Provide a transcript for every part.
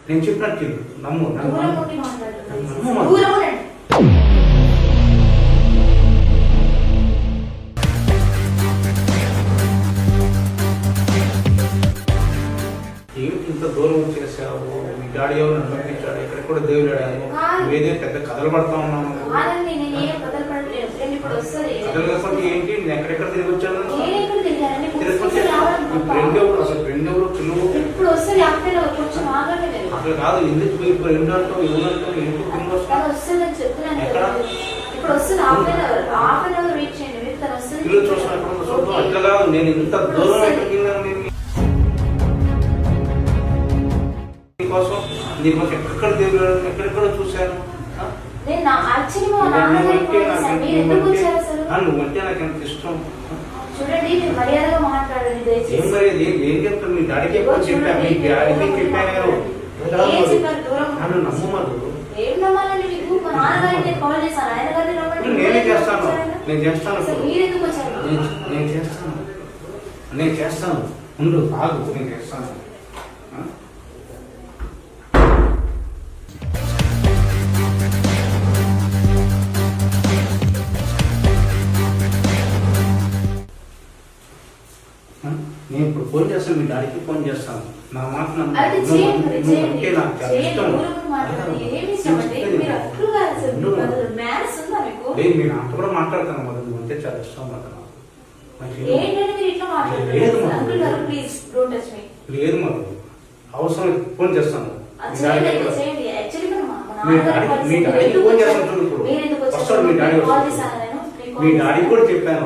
నేను చెప్పినట్టు నమ్ము ఏమిటి ఇంత దూరం వచ్చేసావు? మీ డాడీ ఎవరు నన్ను పంపించాడు, ఎక్కడెక్కడ దేవుడు నువ్వేదే పెద్ద కథలు పడతా ఉన్నాను. కథలు కాకపోతే ఏంటి? నేను ఎక్కడెక్కడ తిరిగి వచ్చాను? ఫ్రెండ్ ఎవరు? అసలు ఫ్రెండ్ ఎవరు? అసలు కాదు, ఎందుకు ఫ్రెండ్ అంటావు? ఎవరంటావు? ఎందుకు ఇల్లు చూస్తున్నా అట్లా నేను ఇంత దూరం నీకోసం ఎక్కడ దేవుడు ఎక్కడెక్కడ చూశాను. నువ్వంటే నాకు ఎంత ఇష్టం. చూడండి, మర్యాదగా మాట్లాడండి. ఏం మర్యాద? ఏం చెప్తాను? మీ డాడీకి ఎక్కువ చెప్పాను, మీ డాడీకి చెప్పాను. నన్ను నమ్మమదు. ఏం నమ్మాలండి మీకు? మా నాన్నగారికి కాల్ చేశాను, ఆయన గారిని నమ్మండి. నేనే చేస్తాను, నేను చేస్తాను. మీరెందుకు వచ్చారు? నేను చేస్తాను. ఉండు, ఆగు, నేను చేస్తాను. నేను ఇప్పుడు ఫోన్ చేస్తాను, మీ డాడీకి ఫోన్ చేస్తాను. నా మాట నాకు చాలా ఇష్టం. నేను అంత కూడా మాట్లాడతాను మరి, నువ్వు అంటే చాలా ఇష్టం మాట. లేదు మరి, అవసరం ఫోన్ చేస్తాను. మీ డాడీకి ఫోన్ చేస్తాను. చూడు, ఇప్పుడు వస్తాడు మీ డాడీ. మీ డాడీకి కూడా చెప్పాను,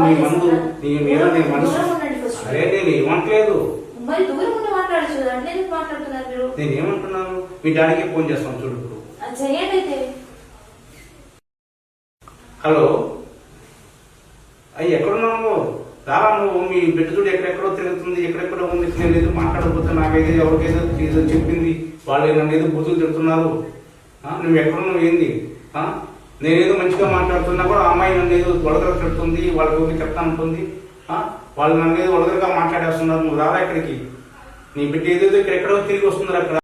మీ మందు నేను మనసు. అరే నేను ఏమంటలేదు. నేను ఏమంటున్నాను? మీ డాడీకి ఫోన్ చేస్తాను. చూడు ఇప్పుడు. హలో అయ్యి, ఎక్కడున్నావు? రారా నువ్వు. మీ బిడ్డ చూడు ఎక్కడెక్కడో తిరుగుతుంది, ఎక్కడెక్కడో ఉంది. నేను ఏదో మాట్లాడకపోతే నాకైతే ఎవరికైతే ఏదో చెప్పింది, వాళ్ళు నన్ను ఏదో బుద్ధులు తిడుతున్నారు. నువ్వు ఎక్కడున్నావు? ఏంది? నేనేదో మంచిగా మాట్లాడుతున్నా కూడా ఆ అమ్మాయి నన్ను ఏదో వడగర పెడుతుంది, వాళ్ళకి చెప్తా ఉంటుంది. వాళ్ళు నన్ను ఏదో వడగరగా మాట్లాడేస్తున్నారు. నువ్వు రారా ఇక్కడికి. నీ బిడ్డ ఏదేదో ఎక్కడెక్కడో తిరిగి వస్తున్నారు అక్కడ.